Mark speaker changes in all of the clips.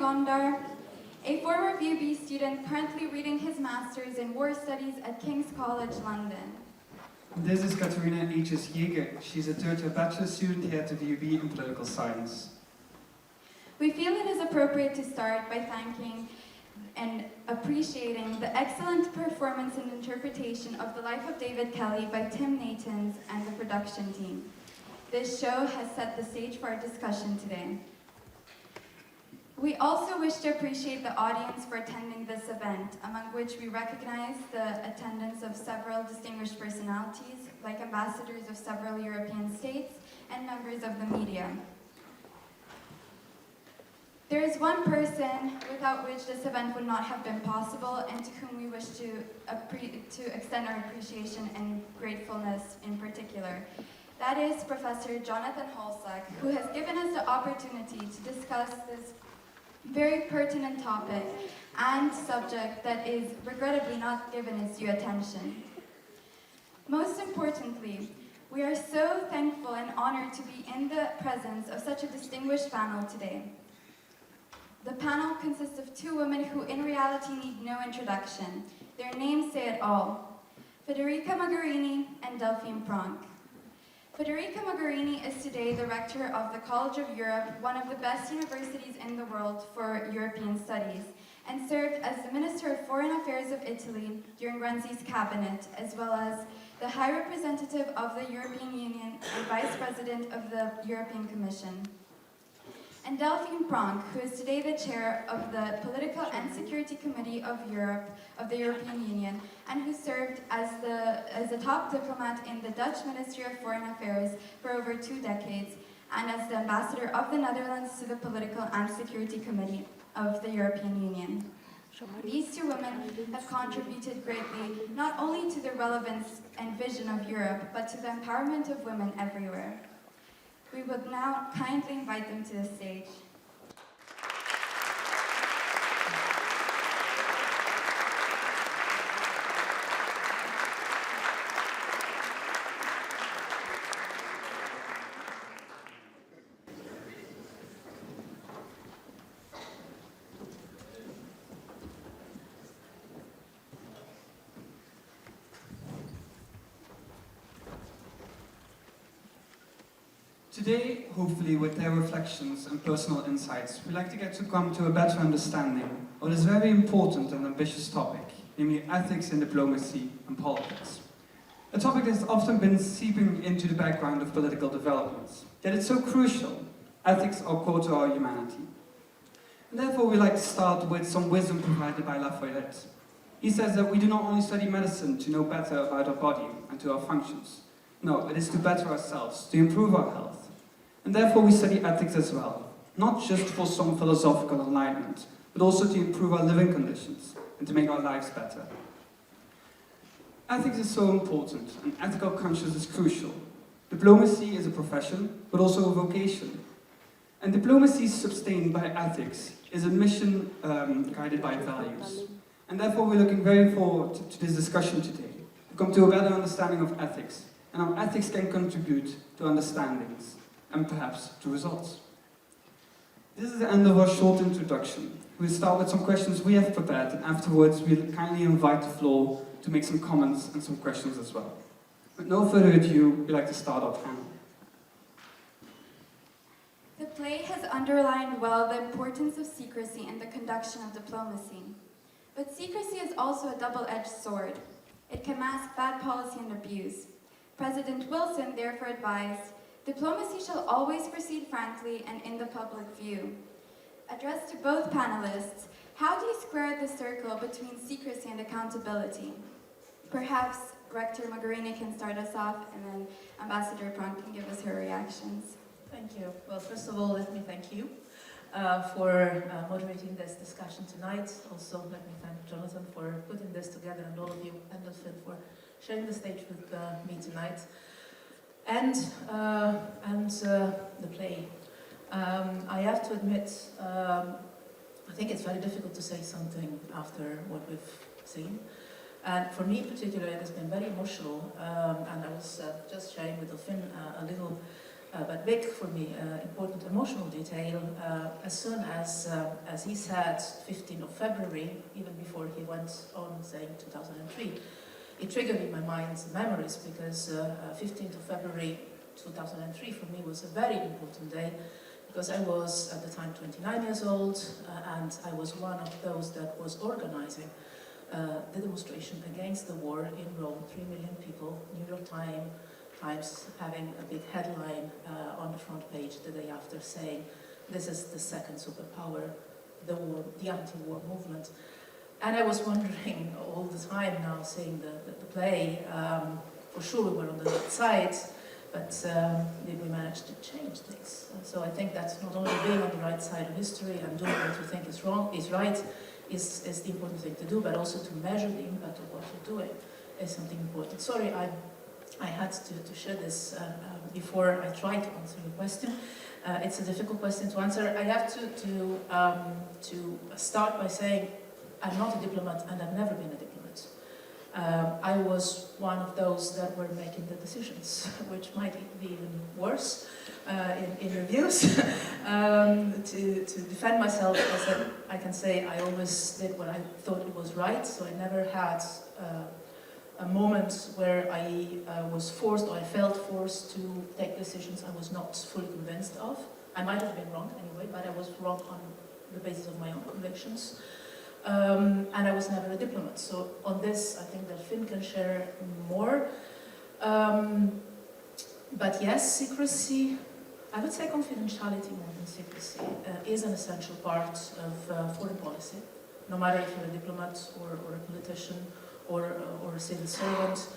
Speaker 1: Tristan Gondàr, a former VUB student currently reading his Master's in War Studies at King's College, London.
Speaker 2: This is Katarina Agius Jager. She's a third-year bachelor student here at the VUB in Political Science.
Speaker 1: We feel it is appropriate to start by thanking and appreciating the excellent performance and interpretation of The Life of David Kelly by Tim Natons and the production team. This show has set the stage for our discussion today. We also wish to appreciate the audience for attending this event, among which we recognize the attendance of several distinguished personalities, like ambassadors of several European states and members of the media. There is one person without which this event would not have been possible, and to whom we wish to extend our appreciation and gratefulness in particular. That is Professor Jonathan Holslag, who has given us the opportunity to discuss this very pertinent topic and subject that is regrettably not given its due attention. Most importantly, we are so thankful and honored to be in the presence of such a distinguished panel today. The panel consists of two women who in reality need no introduction. Their names say it all: Federica Mogherini and Delphine Pronk. Federica Mogherini is today the Rector of the College of Europe, one of the best universities in the world for European studies, and served as the Minister of Foreign Affairs of Italy during Renzi's cabinet, as well as the High Representative of the European Union and Vice President of the European Commission. And Delphine Pronk, who is today the chair of the Political and Security Committee of Europe, of the European Union, and who served as the top diplomat in the Dutch Ministry of Foreign Affairs for over 2 decades, and as the ambassador of the Netherlands to the Political and Security Committee of the European Union. These two women have contributed greatly, not only to the relevance and vision of Europe, but to the empowerment of women everywhere. We would now kindly invite them to the stage.
Speaker 2: Today, hopefully with their reflections and personal insights, we'd like to come to a better understanding of this very important and ambitious topic, namely ethics in diplomacy and politics. A topic that has often been seeping into the background of political developments, yet it's so crucial. Ethics are core to our humanity. And therefore, we'd like to start with some wisdom provided by Lafayette. He says that we do not only study medicine to know better about our body and to our functions. No, it is to better ourselves, to improve our health. And therefore we study ethics as well, not just for some philosophical enlightenment, but also to improve our living conditions and to make our lives better. Ethics is so important, and ethical conscience is crucial. Diplomacy is a profession, but also a vocation. And diplomacy sustained by ethics is a mission guided by values. And therefore we're looking very forward to this discussion today, to come to a better understanding of ethics, and how ethics can contribute to understandings, and perhaps to results. This is the end of our short introduction. We'll start with some questions we have prepared, and afterwards we'll kindly invite the floor to make some comments and some questions as well. With no further ado, we'd like to start our panel.
Speaker 1: The play has underlined well the importance of secrecy in the conduction of diplomacy. But secrecy is also a double-edged sword. It can mask bad policy and abuse. President Wilson therefore advised, "Diplomacy shall always proceed frankly and in the public view." Addressed to both panelists, how do you square the circle between secrecy and accountability? Perhaps Rector Mogherini can start us off, and then Ambassador Pronk can give us her reactions.
Speaker 3: Thank you. Well, first of all, let me thank you for moderating this discussion tonight. Also, let me thank Jonathan for putting this together, and all of you, and Delphine for sharing the stage with me tonight. And the play. I have to admit, I think it's very difficult to say something after what we've seen. And for me in particular, it has been very emotional. And I was just sharing with Delphine a little but big for me, important emotional detail, as soon as he said 15th of February, even before he went on saying 2003, it triggered in my mind's memories, because 15th of February 2003 for me was a very important day, because I was at the time 29 years old, and I was one of those that was organizing the demonstration against the war in Rome. 3 million people, New York Times having a big headline on the front page the day after saying, this is the second superpower, the war, the anti-war movement. And I was wondering all the time now, seeing the play, for sure we were on the right side, but did we manage to change things? So I think that's not only being on the right side of history and doing what you think is wrong, is right, is the important thing to do, but also to measure the impact of what you're doing is something important. Sorry, I had to share this before I try to answer your question. It's a difficult question to answer. I have to start by saying I'm not a diplomat, and I've never been a diplomat. I was one of those that were making the decisions, which might be even worse in reviews. To defend myself, I can say I always did what I thought it was right, so I never had a moment where I was forced, or I felt forced to take decisions I was not fully convinced of. I might have been wrong anyway, but I was wrong on the basis of my own convictions. And I was never a diplomat, so on this I think Delphine can share more. But yes, secrecy, I would say confidentiality more than secrecy, is an essential part of foreign policy, no matter if you're a diplomat or a politician or a civil servant.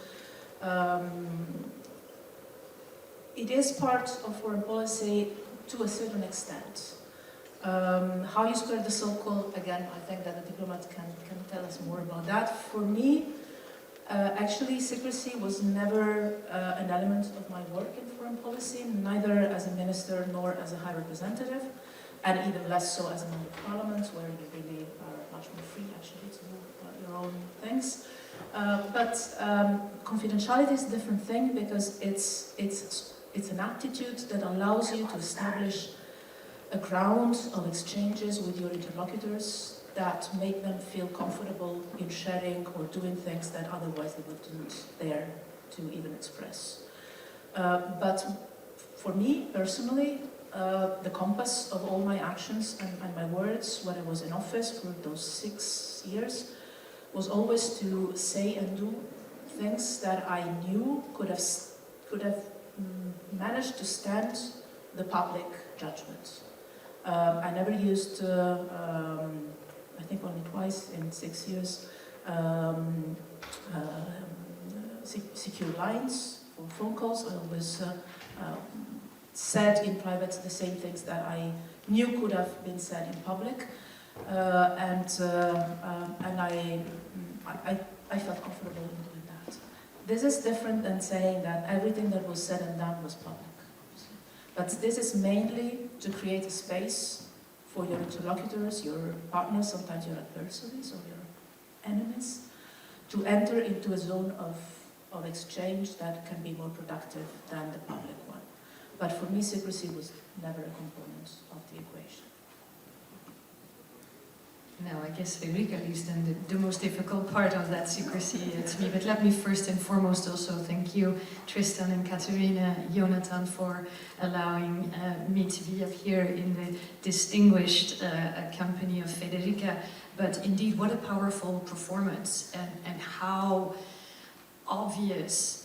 Speaker 3: It is part of foreign policy to a certain extent. How you square the circle, again, I think that a diplomat can tell us more about that. For me, actually, secrecy was never an element of my work in foreign policy, neither as a minister nor as a high representative, and even less so as a member of parliament, where you really are much more free, actually, to do your own things. But confidentiality is a different thing, because it's an attitude that allows you to establish a ground of exchanges with your interlocutors that make them feel comfortable in sharing or doing things that otherwise they wouldn't dare to even express. But for me, personally, the compass of all my actions and my words when I was in office for those 6 years was always to say and do things that I knew could have managed to stand the public judgment. I never used, I think only twice in 6 years, secure lines for phone calls. I always said in private the same things that I knew could have been said in public, and I felt comfortable in doing that. This is different than saying that everything that was said and done was public. But this is mainly to create a space for your interlocutors, your partners, sometimes your adversaries or your enemies, to enter into a zone of exchange that can be more productive than the public one. But for me, secrecy was never a component of the equation.
Speaker 4: Now, I guess Federica leaves then the most difficult part of that secrecy to me. But let me first and foremost also thank you, Tristan and Katarina, Jonathan, for allowing me to be up here in the distinguished company of Federica. But indeed, what a powerful performance, and how obvious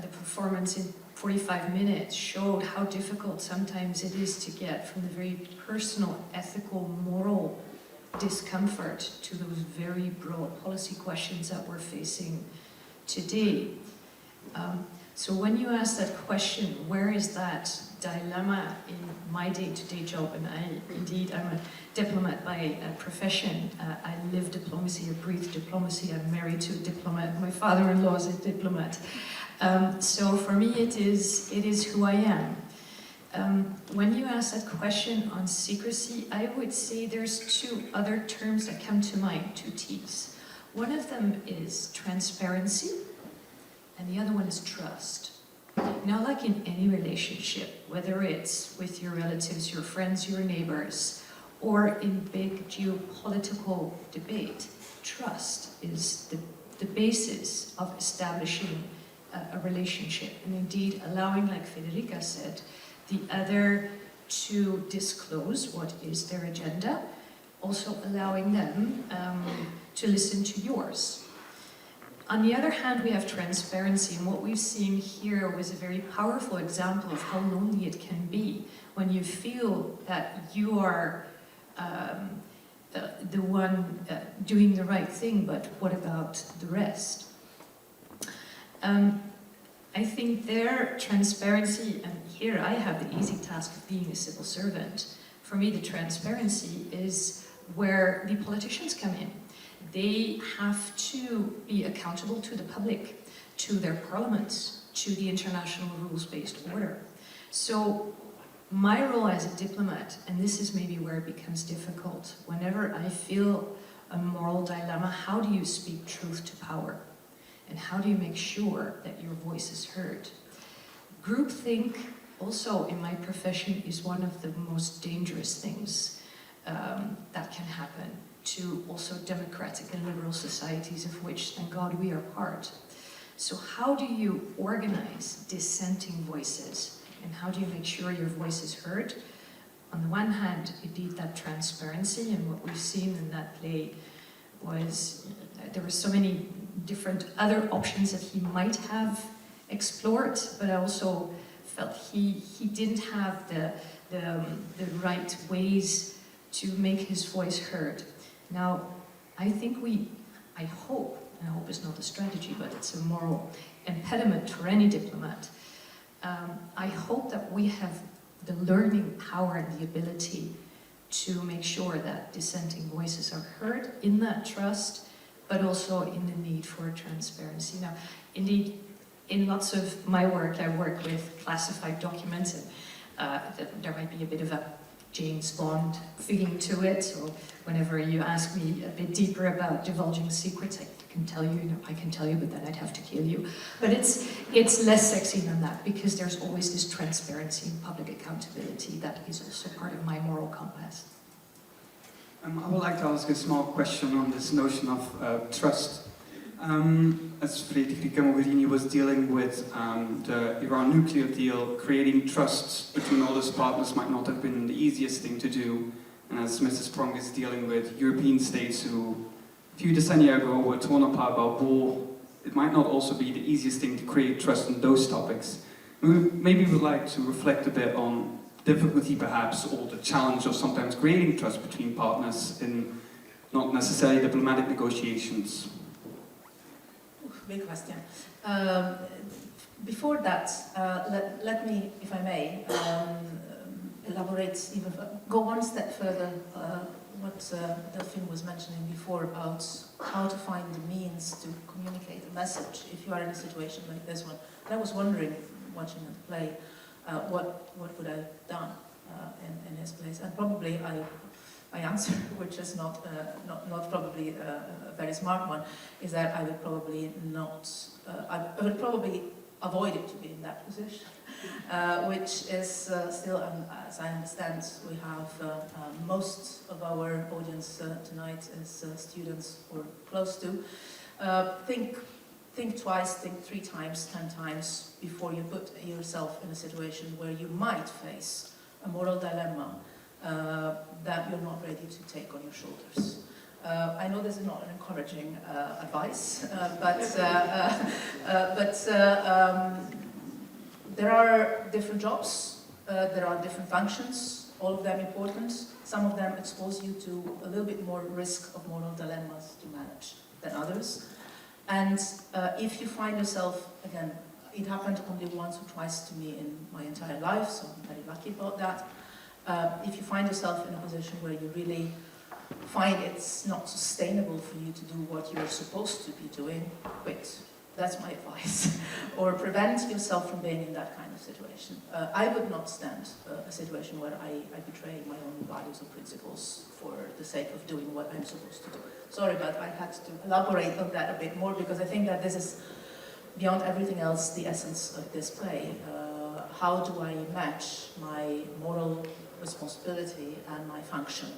Speaker 4: the performance in 45 minutes showed how difficult sometimes it is to get from the very personal, ethical, moral discomfort to those very broad policy questions that we're facing today. So when you ask that question, where is that dilemma in my day-to-day job, and I'm a diplomat by profession. I live diplomacy, I breathe diplomacy, I'm married to a diplomat, my father-in-law is a diplomat. So for me it is who I am. When you ask that question on secrecy, I would say there's two other terms that come to mind, two T's. One of them is transparency, and the other one is trust. Now, like in any relationship, whether it's with your relatives, your friends, your neighbors, or in big geopolitical debate, trust is the basis of establishing a relationship, and indeed allowing, like Federica said, the other to disclose what is their agenda, also allowing them to listen to yours. On the other hand, we have transparency, and what we've seen here was a very powerful example of how lonely it can be when you feel that you are the one doing the right thing, but what about the rest? I think their transparency, and here I have the easy task of being a civil servant. For me, the transparency is where the politicians come in. They have to be accountable to the public, to their parliaments, to the international rules-based order. So my role as a diplomat, and this is maybe where it becomes difficult, whenever I feel a moral dilemma, how do you speak truth to power? And how do you make sure that your voice is heard? Groupthink, also in my profession, is one of the most dangerous things that can happen to also democratic and liberal societies, of which, thank God, we are part. So how do you organize dissenting voices? And how do you make sure your voice is heard? On the one hand, indeed, that transparency, and what we've seen in that play was there were so many different other options that he might have explored, but I also felt he didn't have the right ways to make his voice heard. Now, I think I hope, and I hope it's not a strategy, but it's a moral impediment for any diplomat. I hope that we have the learning power and the ability to make sure that dissenting voices are heard in that trust, but also in the need for transparency. Now, indeed, in lots of my work, I work with classified documents, and there might be a bit of a James Bond feeling to it, so whenever you ask me a bit deeper about divulging secrets, I can tell you, I can tell you, but then I'd have to kill you. But it's less sexy than that, because there's always this transparency and public accountability that is also part of my moral compass.
Speaker 2: I would like to ask a small question on this notion of trust. As Federica Mogherini was dealing with the Iran nuclear deal, creating trust between all those partners might not have been the easiest thing to do. And as Mrs. Pronk is dealing with European states who a few decennia ago were torn apart by war, it might not also be the easiest thing to create trust on those topics. Maybe we'd like to reflect a bit on difficulty perhaps, or the challenge of sometimes creating trust between partners in not necessarily diplomatic negotiations.
Speaker 3: Big question. Before that, let me, if I may, elaborate, even go one step further what Delphine was mentioning before about how to find the means to communicate a message if you are in a situation like this one. And I was wondering, watching the play, what would I have done in his place? And probably my answer, which is not probably a very smart one, is that I would probably not, I would probably avoid it to be in that position, which is still, as I understand, we have most of our audience tonight is students or close to. Think twice, think 3 times, 10 times before you put yourself in a situation where you might face a moral dilemma that you're not ready to take on your shoulders. I know this is not an encouraging advice, but there are different jobs, there are different functions, all of them important. Some of them expose you to a little bit more risk of moral dilemmas to manage than others. And if you find yourself, again, it happened only once or twice to me in my entire life, so I'm very lucky about that. If you find yourself in a position where you really find it's not sustainable for you to do what you're supposed to be doing, quit. That's my advice. Or prevent yourself from being in that kind of situation. I would not stand a situation where I betray my own values and principles for the sake of doing what I'm supposed to do. Sorry, but I had to elaborate on that a bit more because I think that this is beyond everything else, the essence of this play. How do I match my moral responsibility and my function,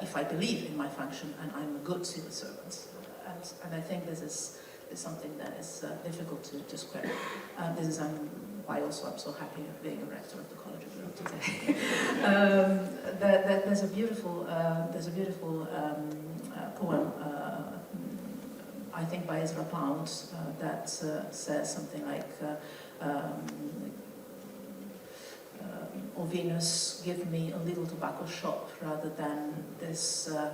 Speaker 3: if I believe in my function and I'm a good civil servant? And I think this is something that is difficult to square. This is why also I'm so happy being a rector of the College of Europe today. There's a beautiful poem, I think by Ezra Pound, that says something like, "O Venus, give me a little tobacco shop rather than this, I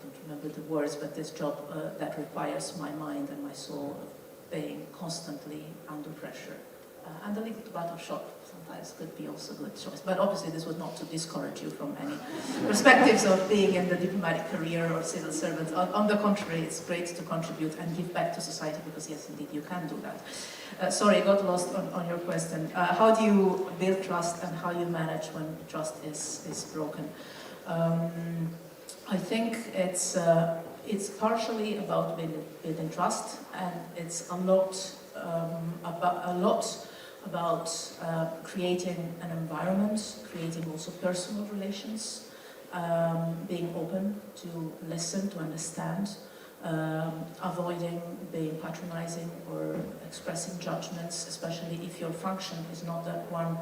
Speaker 3: don't remember the words, but this job that requires my mind and my soul being constantly under pressure." And a little tobacco shop sometimes could be also a good choice. But obviously this was not to discourage you from any perspectives of being in the diplomatic career or civil servant. On the contrary, it's great to contribute and give back to society, because yes, indeed, you can do that. Sorry, I got lost on your question. How do you build trust and how you manage when trust is broken? I think it's partially about building trust, and it's a lot about creating an environment, creating also personal relations, being open to listen, to understand, avoiding being patronizing or expressing judgments, especially if your function is not that one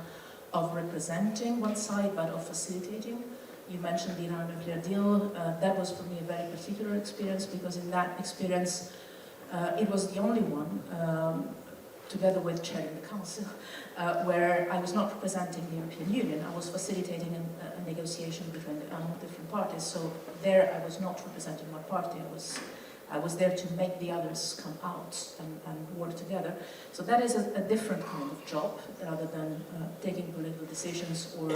Speaker 3: of representing one side, but of facilitating. You mentioned the Iran nuclear deal. That was for me a very particular experience, because in that experience, it was the only one, together with chairing the council, where I was not representing the European Union. I was facilitating a negotiation between different parties. So there I was not representing my party. I was there to make the others come out and work together. So that is a different kind of job, rather than taking political decisions or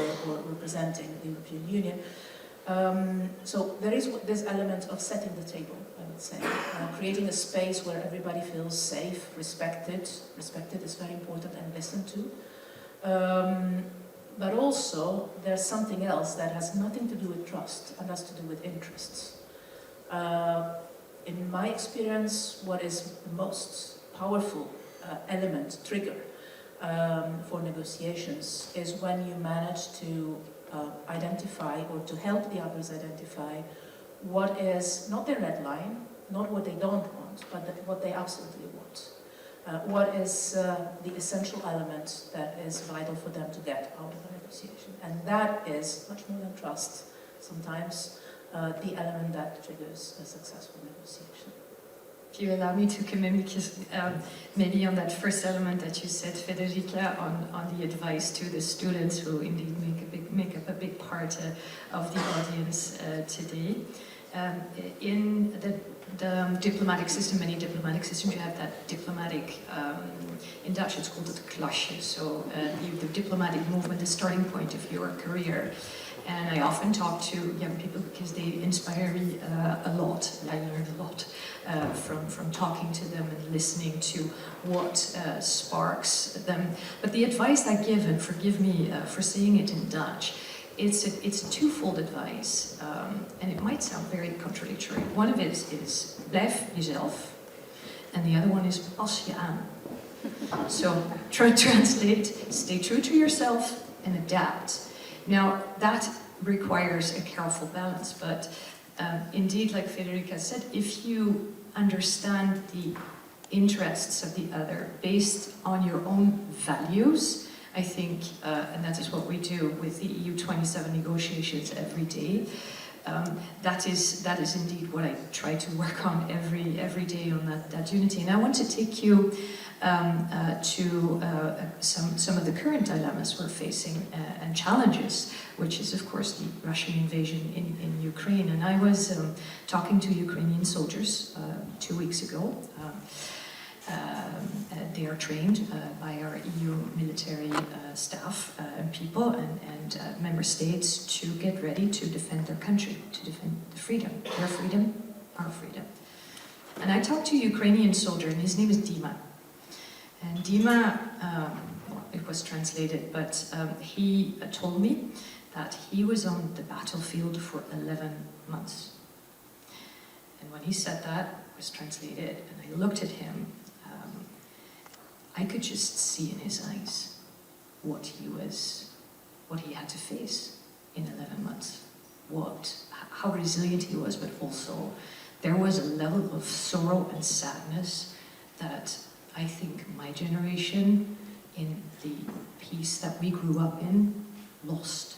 Speaker 3: representing the European Union. So there is this element of setting the table, I would say, creating a space where everybody feels safe, respected. Respected is very important, and listened to. But also, there's something else that has nothing to do with trust, and has to do with interests. In my experience, what is the most powerful element, trigger, for negotiations is when you manage to identify, or to help the others identify, what is not their red line, not what they don't want, but what they absolutely want. What is the essential element that is vital for them to get out of a negotiation. And that is, much more than trust, sometimes, the element that triggers a successful negotiation.
Speaker 4: If you allow me to come in, because maybe on that first element that you said, Federica, on the advice to the students who indeed make up a big part of the audience today. In the diplomatic system, many diplomatic systems, you have that diplomatic, in Dutch it's called het klasje, so the diplomatic movement, the starting point of your career. And I often talk to young people because they inspire me a lot. I learn a lot from talking to them and listening to what sparks them. But the advice I give, and forgive me for saying it in Dutch, it's a twofold advice, and it might sound very contradictory. One of it is blijf jezelf, and the other one is pas je aan. So try to translate, stay true to yourself and adapt. Now, that requires a careful balance, but indeed, like Federica said, if you understand the interests of the other based on your own values, I think, and that is what we do with the EU 27 negotiations every day, that is indeed what I try to work on every day, on that unity. And I want to take you to some of the current dilemmas we're facing and challenges, which is of course the Russian invasion in Ukraine. And I was talking to Ukrainian soldiers 2 weeks ago. They are trained by our EU military staff and people and member states to get ready to defend their country, to defend the freedom, their freedom, our freedom. And I talked to a Ukrainian soldier, and his name is Dima. And Dima, well, it was translated, but he told me that he was on the battlefield for 11 months. And when he said that, was translated, and I looked at him, I could just see in his eyes what he had to face in 11 months, how resilient he was, but also there was a level of sorrow and sadness that I think my generation, in the peace that we grew up in, lost.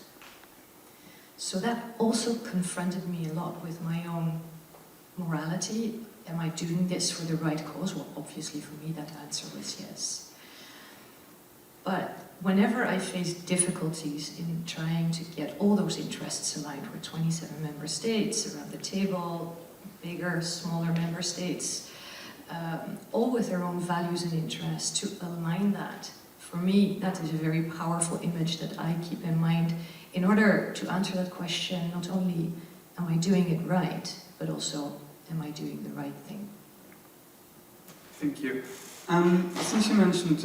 Speaker 4: So that also confronted me a lot with my own morality. Am I doing this for the right cause? Well, obviously for me that answer was yes. But whenever I faced difficulties in trying to get all those interests aligned with 27 member states around the table, bigger, smaller member states, all with their own values and interests, to align that, for me, that is a very powerful image that I keep in mind in order to answer that question. Not only am I doing it right, but also am I doing the right thing?
Speaker 2: Thank you. Since you mentioned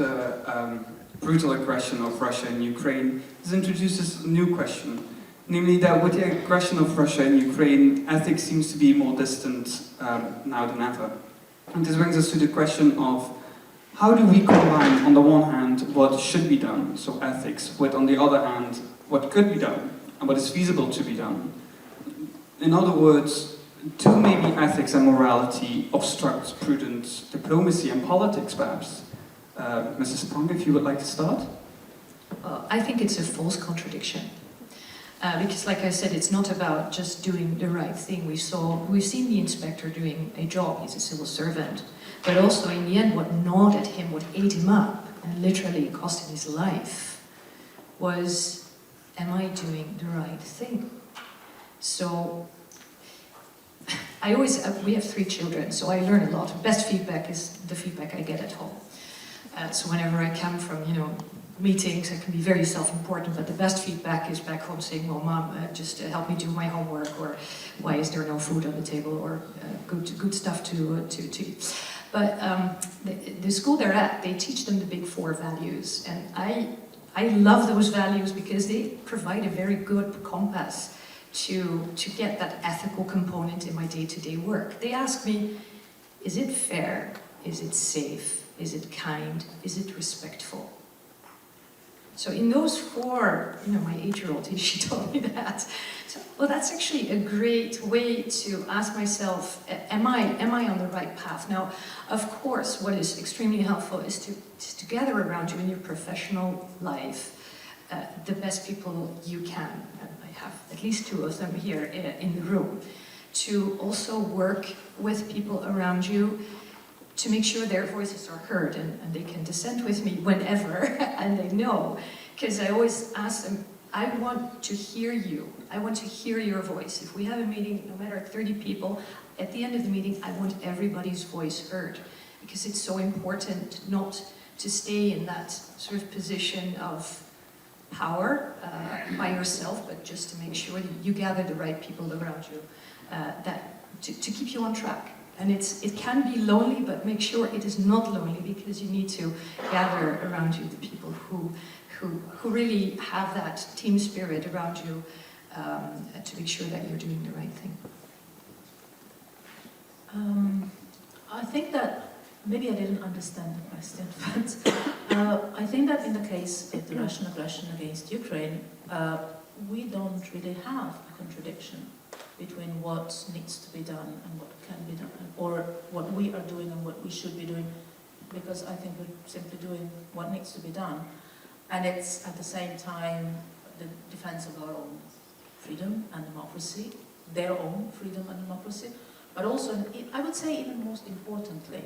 Speaker 2: brutal aggression of Russia in Ukraine, this introduces a new question, namely that with the aggression of Russia in Ukraine, ethics seems to be more distant now than ever. And this brings us to the question of how do we combine, on the one hand, what should be done, so ethics, with, on the other hand, what could be done and what is feasible to be done. In other words, do maybe ethics and morality obstruct prudent diplomacy and politics, perhaps? Mrs. Pronk, if you would like to start?
Speaker 4: I think it's a false contradiction. Because, like I said, it's not about just doing the right thing. We've seen the inspector doing a job. He's a civil servant. But also, in the end, what gnawed at him, what ate him up, and literally cost him his life, was, am I doing the right thing? So, we have 3 children, so I learn a lot. Best feedback is the feedback I get at home. So whenever I come from, meetings, I can be very self-important, but the best feedback is back home saying, well, Mom, just help me do my homework, or why is there no food on the table, or good stuff to eat. But the school they're at, they teach them the big 4 values, and I love those values because they provide a very good compass to get that ethical component in my day-to-day work. They ask me, is it fair? Is it safe? Is it kind? Is it respectful? So in those 4, my 8-year-old, she told me that. So, well, that's actually a great way to ask myself, am I on the right path? Now, of course, what is extremely helpful is to gather around you in your professional life the best people you can. And I have at least 2 of them here in the room. To also work with people around you to make sure their voices are heard, and they can dissent with me whenever, and they know, because I always ask them, I want to hear you. I want to hear your voice. If we have a meeting, no matter 30 people, at the end of the meeting, I want everybody's voice heard, because it's so important not to stay in that sort of position of power by yourself, but just to make sure that you gather the right people around you to keep you on track. And it can be lonely, but make sure it is not lonely, because you need to gather around you the people who really have that team spirit around you to make sure that you're doing the right thing.
Speaker 3: I think that, maybe I didn't understand the question, but I think that in the case of the Russian aggression against Ukraine, we don't really have a contradiction between what needs to be done and what can be done, or what we are doing and what we should be doing, because I think we're simply doing what needs to be done. And it's at the same time the defense of our own freedom and democracy, their own freedom and democracy, but also, I would say even most importantly,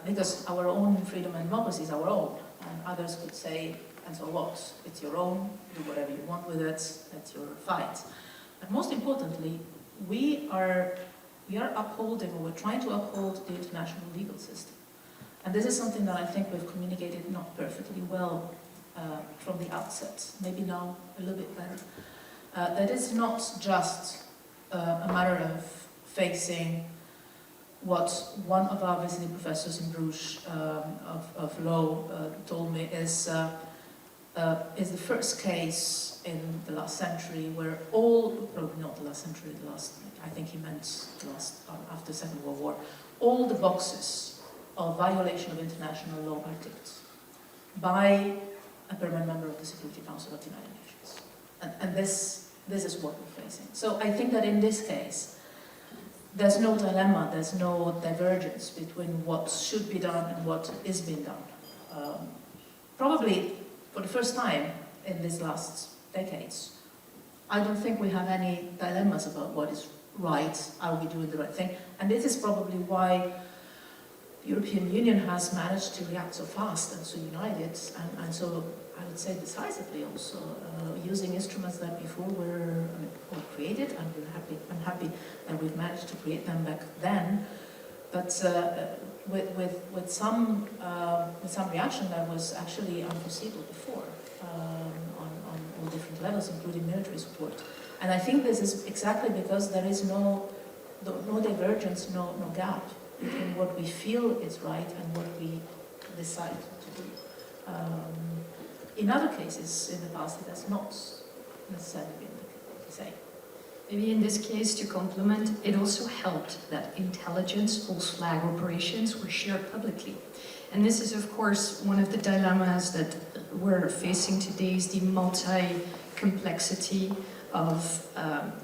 Speaker 3: because our own freedom and democracy is our own, and others could say, and so what? It's your own, do whatever you want with it, that's your fight. But most importantly, we are upholding, or we're trying to uphold, the international legal system. And this is something that I think we've communicated not perfectly well from the outset, maybe now a little bit better. That it's not just a matter of facing what one of our visiting professors in Bruges of law told me is is the first case in the last century where all, probably not the last century, the last, I think he meant the last, after the Second World War, all the boxes of violation of international law are ticked by a permanent member of the Security Council of the United Nations. And this is what we're facing. So I think that in this case, there's no dilemma, there's no divergence between what should be done and what is being done. Probably for the first time in these last decades, I don't think we have any dilemmas about what is right, are we doing the right thing? And this is probably why the European Union has managed to react so fast and so united, and so, I would say, decisively also, using instruments that before were created, and I'm happy that we've managed to create them back then, but with some reaction that was actually unforeseeable before, on all different levels, including military support. And I think this is exactly because there is no divergence, no gap between what we feel is right and what we decide to do. In other cases in the past, it has not necessarily been the same.
Speaker 4: Maybe in this case, to complement, it also helped that intelligence, false flag operations were shared publicly. And this is, of course, one of the dilemmas that we're facing today, is the multi-complexity of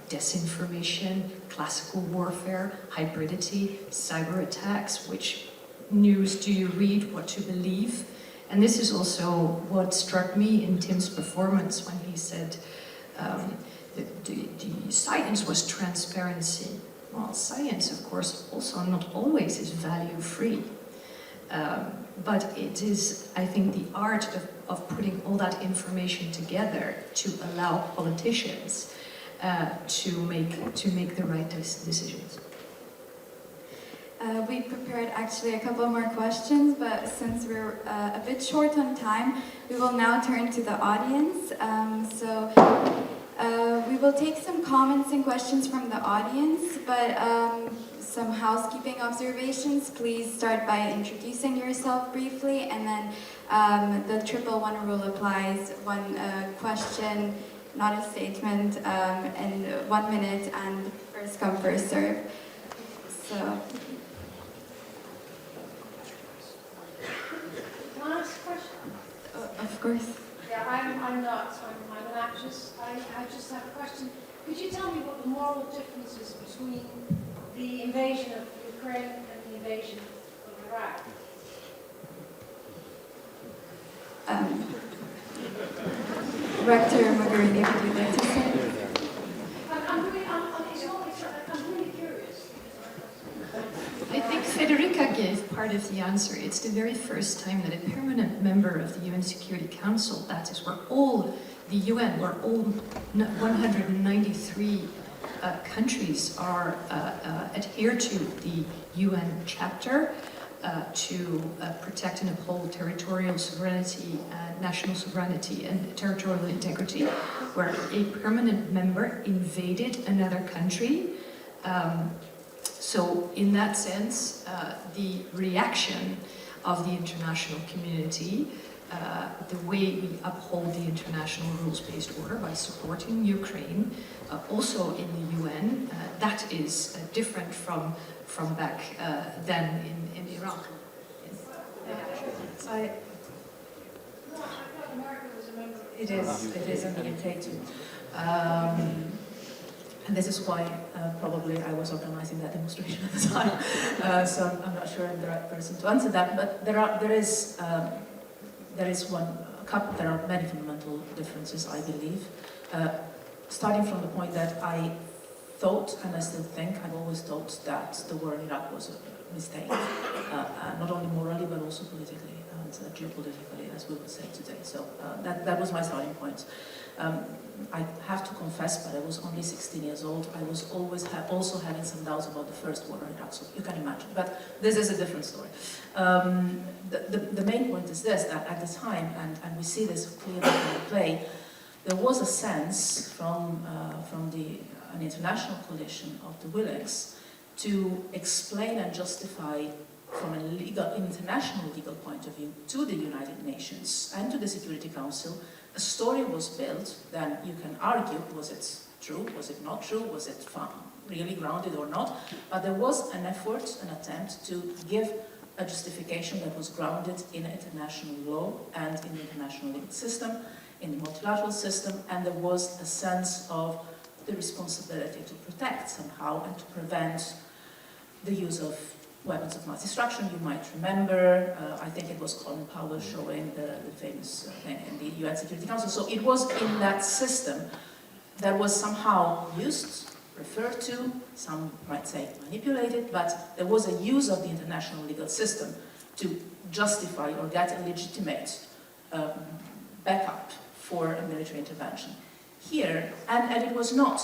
Speaker 4: disinformation, classical warfare, hybridity, cyber attacks, which news do you read, what to believe. And this is also what struck me in Tim's performance when he said the science was transparency. Well, science, of course, also not always is value-free. But it is, I think, the art of putting all that information together to allow politicians to make the right decisions.
Speaker 1: We prepared actually a couple more questions, but since we're a bit short on time, we will now turn to the audience. We will take some comments and questions from the audience, but some housekeeping observations. Please start by introducing yourself briefly, and then the 111 rule applies. One question, not a statement, in 1 minute, and first come, first serve. So.
Speaker 5: Can I ask a question?
Speaker 1: Of course.
Speaker 5: Yeah, I'm not, so I'm an actress. I just have a question. Could you tell me what the moral difference is between the invasion of Ukraine and the invasion of Iraq?
Speaker 1: Rector Mogherini, would you like to say?
Speaker 5: I'm really curious.
Speaker 4: I think Federica gave part of the answer. It's the very first time that a permanent member of the UN Security Council, that is where all the UN, where all 193 countries are adhere to the UN chapter to protect and uphold territorial sovereignty, national sovereignty and territorial integrity, where a permanent member invaded another country. So in that sense, the reaction of the international community, the way we uphold the international rules-based order by supporting Ukraine, also in the UN, that is different from back then in Iraq.
Speaker 3: It is in the UK too. And this is why probably I was organizing that demonstration at the time. So I'm not sure I'm the right person to answer that. But there are many fundamental differences, I believe. Starting from the point that I thought, and I still think, I've always thought that the war in Iraq was a mistake, not only morally but also politically and geopolitically, as we would say today. So that was my starting point. I have to confess, but I was only 16 years old. I was always also having some doubts about the first war in Iraq, so you can imagine. But this is a different story. The main point is this, that at the time, and we see this clearly in the play, there was a sense from an international coalition of the WILEX to explain and justify from an international legal point of view, to the United Nations and to the Security Council, a story was built. Then you can argue, was it true, was it not true, was it really grounded or not? But there was an effort, an attempt to give a justification that was grounded in international law and in the international legal system, in the multilateral system, and there was a sense of the responsibility to protect somehow and to prevent the use of weapons of mass destruction. You might remember, I think it was Colin Powell showing the famous thing in the UN Security Council. So it was in that system that was somehow used, referred to, some might say manipulated, but there was a use of the international legal system to justify or get a legitimate backup for a military intervention. Here, and it was not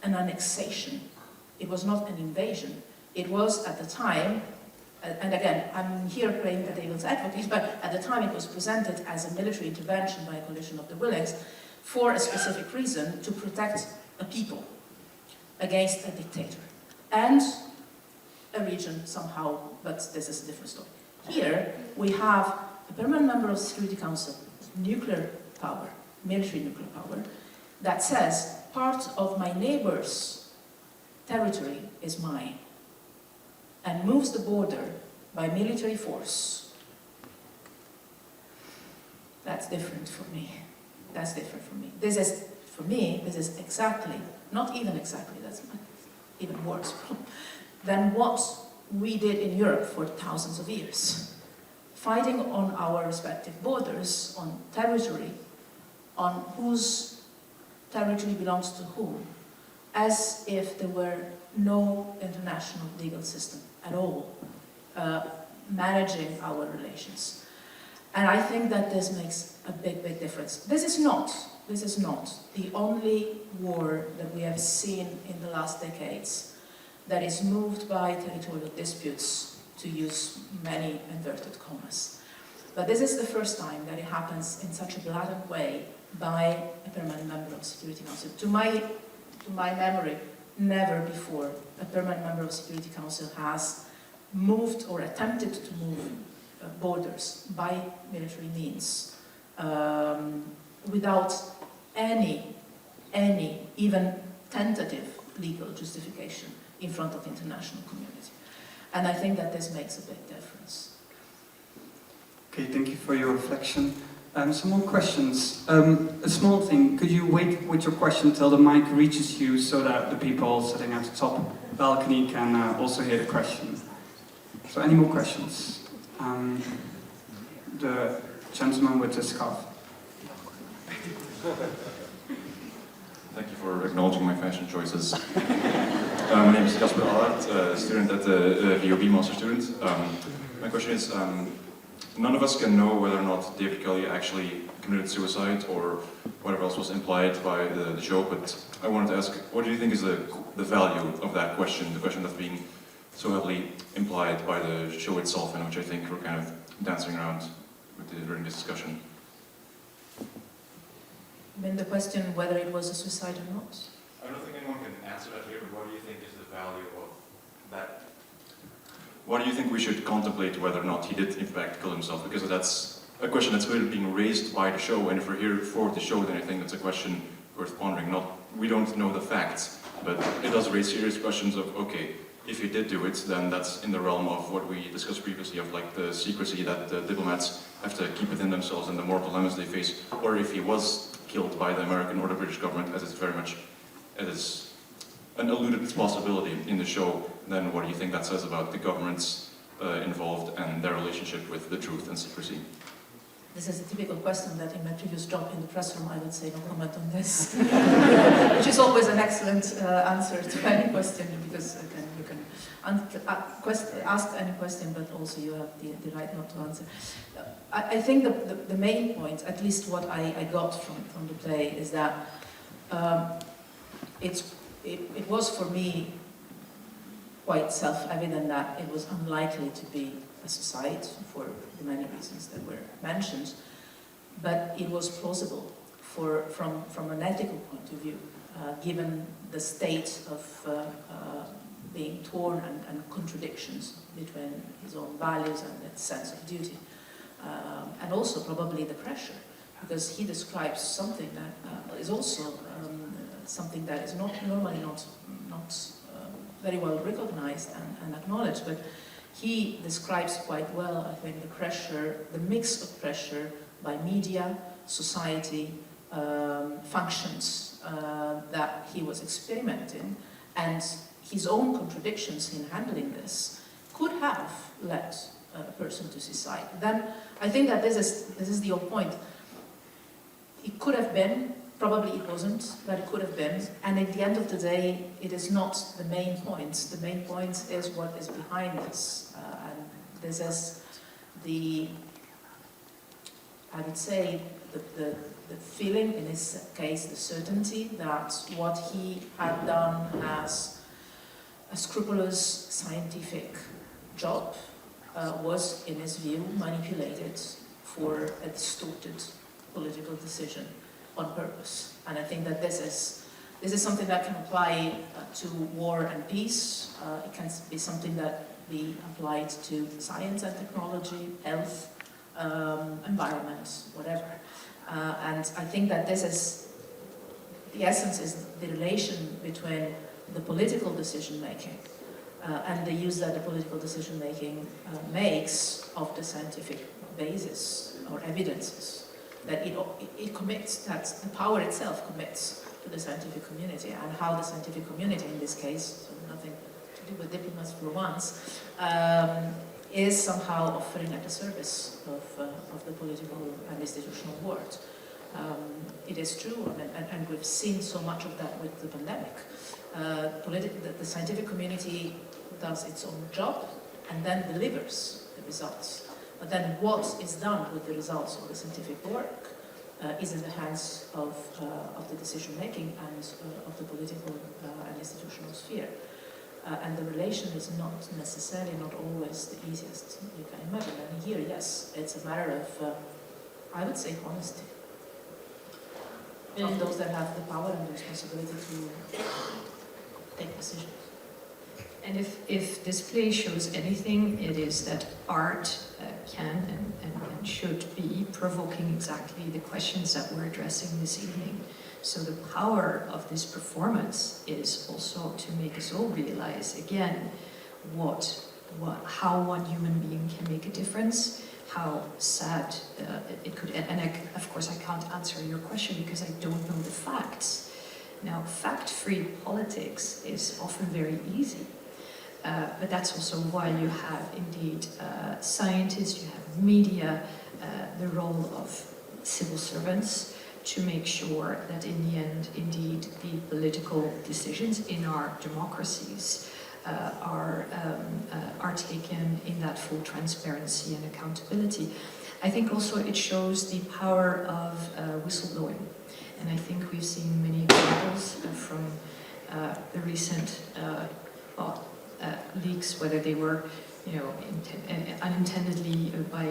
Speaker 3: an annexation, it was not an invasion, it was at the time, and again, I'm here playing the devil's advocate, but at the time it was presented as a military intervention by a coalition of the willings for a specific reason, to protect a people against a dictator and a region somehow, but this is a different story. Here we have a permanent member of the Security Council, nuclear power, military nuclear power, that says part of my neighbor's territory is mine, and moves the border by military force. That's different for me. That's different for me. This is exactly, not even exactly, that's even worse, than what we did in Europe for thousands of years. Fighting on our respective borders, on territory, on whose territory belongs to whom, as if there were no international legal system at all managing our relations. And I think that this makes a big, big difference. This is not the only war that we have seen in the last decades that is moved by territorial disputes, to use many inverted commas. But this is the first time that it happens in such a blatant way by a permanent member of the Security Council. To my memory, never before a permanent member of the Security Council has moved or attempted to move borders by military means without any even tentative legal justification in front of the international community. And I think that this makes a big difference.
Speaker 2: Okay, thank you for your reflection. Some more questions. A small thing, could you wait with your question till the mic reaches you so that the people sitting at the top balcony can also hear the question? So any more questions? The gentleman with the scarf.
Speaker 6: Thank you for acknowledging my fashion choices. My name is Jasper Allard, student at the VUB master student. My question is, none of us can know whether or not David Kelly actually committed suicide or whatever else was implied by the show, but I wanted to ask, what do you think is the value of that question, the question that's being so heavily implied by the show itself, and which I think we're kind of dancing around during this discussion?
Speaker 3: I mean, the question whether it was a suicide or not.
Speaker 6: I don't think anyone can answer that here, but what do you think is the value of that? Why do you think we should contemplate whether or not he did in fact kill himself? Because that's a question that's really being raised by the show, and if we're here for the show, then I think that's a question worth pondering. We don't know the facts, but it does raise serious questions of, okay, if he did do it, then that's in the realm of what we discussed previously, of like the secrecy that the diplomats have to keep within themselves and the moral dilemmas they face, or if he was killed by the American or the British government, as it's very much, it is an alluded possibility in the show, then what do you think that says about the governments involved and their relationship with the truth and secrecy?
Speaker 3: This is a typical question that in my previous job in the press room I would say no comment on this, which is always an excellent answer to any question, because again you can ask any question, but also you have the right not to answer. I think the main point, at least what I got from the play, is that it was for me quite self-evident that it was unlikely to be a suicide for the many reasons that were mentioned, but it was plausible from an ethical point of view, given the state of being torn and contradictions between his own values and his sense of duty. And also probably the pressure, because he describes something that is also something that is normally not very well recognized and acknowledged, but he describes quite well, I think, the pressure, the mix of pressure by media, society, functions that he was experimenting, and his own contradictions in handling this could have led a person to suicide. Then I think that this is the whole point. It could have been, probably it wasn't, but it could have been, and at the end of the day, it is not the main point. The main point is what is behind this, and this is the, I would say, the feeling, in his case, the certainty that what he had done as a scrupulous scientific job was, in his view, manipulated for a distorted political decision on purpose. And I think that this is something that can apply to war and peace. It can be something that be applied to science and technology, health, environment, whatever. And I think that this is, the essence is the relation between the political decision-making and the use that the political decision-making makes of the scientific basis or evidences, that it commits, that the power itself commits to the scientific community, and how the scientific community, in this case, so nothing to do with diplomats for once, is somehow offering at the service of the political and institutional world. It is true, and we've seen so much of that with the pandemic. The scientific community does its own job and then delivers the results. But then what is done with the results of the scientific work is in the hands of the decision-making and of the political and institutional sphere. And the relation is not necessarily, not always the easiest you can imagine. And here, yes, it's a matter of, I would say, honesty of those that have the power and the responsibility to take decisions.
Speaker 4: And if this play shows anything, it is that art can and should be provoking exactly the questions that we're addressing this evening. So the power of this performance is also to make us all realize again how one human being can make a difference, how sad it could end. And of course I can't answer your question because I don't know the facts. Now, fact-free politics is often very easy. But that's also why you have indeed scientists, you have media, the role of civil servants to make sure that in the end, indeed, the political decisions in our democracies are taken in that full transparency and accountability. I think also it shows the power of whistleblowing. And I think we've seen many examples from the recent leaks, whether they were, unintendedly by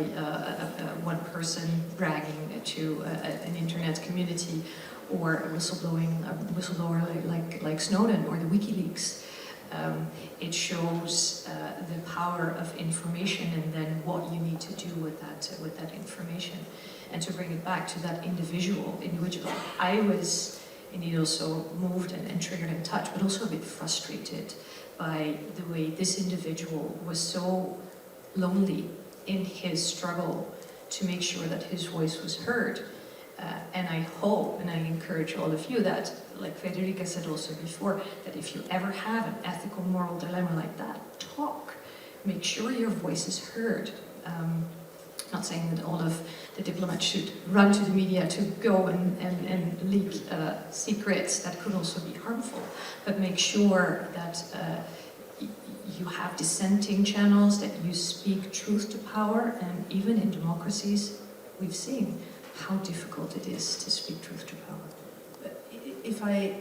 Speaker 4: one person bragging to an internet community, or a whistleblower like Snowden or the WikiLeaks. It shows the power of information and then what you need to do with that information. And to bring it back to that individual, I was indeed also moved and triggered and touched, but also a bit frustrated by the way this individual was so lonely in his struggle to make sure that his voice was heard. And I hope, and I encourage all of you that, like Federica said also before, that if you ever have an ethical, moral dilemma like that, talk. Make sure your voice is heard. Not saying that all of the diplomats should run to the media to go and leak secrets that could also be harmful, but make sure that you have dissenting channels, that you speak truth to power, and even in democracies, we've seen how difficult it is to speak truth to power.
Speaker 3: If I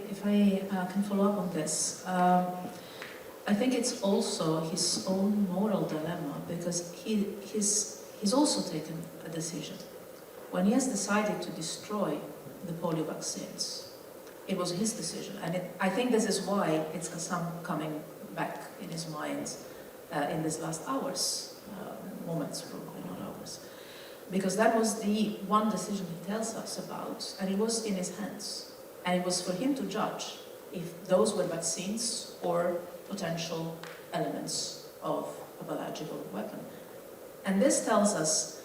Speaker 3: can follow up on this, I think it's also his own moral dilemma, because he's also taken a decision. When he has decided to destroy the polio vaccines, it was his decision. And I think this is why it's some coming back in his mind in these last hours, moments probably, not hours. Because that was the one decision he tells us about, and it was in his hands. And it was for him to judge if those were vaccines or potential elements of a biological weapon. And this tells us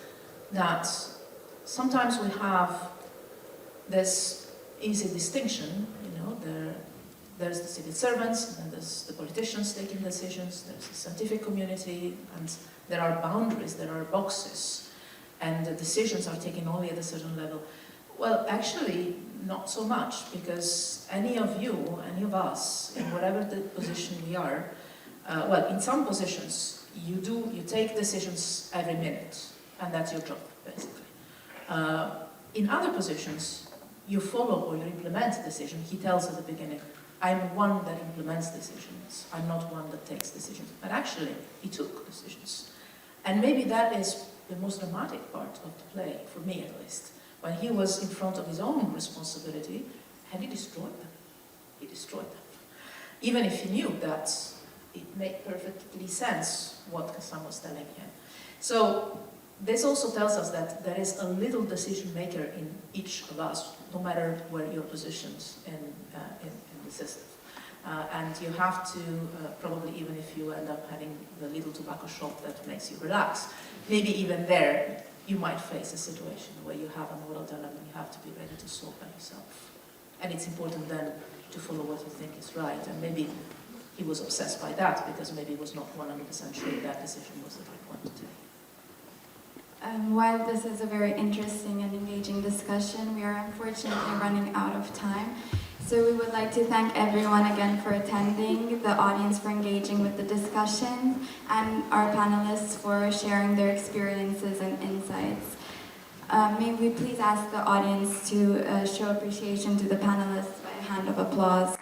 Speaker 3: that sometimes we have this easy distinction, there's the civil servants, and there's the politicians taking decisions, there's the scientific community, and there are boundaries, there are boxes, and the decisions are taken only at a certain level. Well, actually, not so much, because any of you, any of us, in whatever the position we are, well, in some positions, you take decisions every minute, and that's your job, basically. In other positions, you follow or you implement decision. He tells at the beginning, I'm one that implements decisions, I'm not one that takes decisions. But actually, he took decisions. And maybe that is the most dramatic part of the play, for me at least, when he was in front of his own responsibility, and he destroyed them. He destroyed them. Even if he knew that it made perfectly sense what Kassam was telling him. So this also tells us that there is a little decision maker in each of us, no matter where you're positioned in the system. And you have to, probably even if you end up having the little tobacco shop that makes you relax, maybe even there you might face a situation where you have a moral dilemma and you have to be ready to solve by yourself. And it's important then to follow what you think is right. And maybe he was obsessed by that because maybe he was not 100% sure that decision was the right one to take.
Speaker 1: While this is a very interesting and engaging discussion, we are unfortunately running out of time. So we would like to thank everyone again for attending, the audience for engaging with the discussion, and our panelists for sharing their experiences and insights. May we please ask the audience to show appreciation to the panelists by a hand of applause.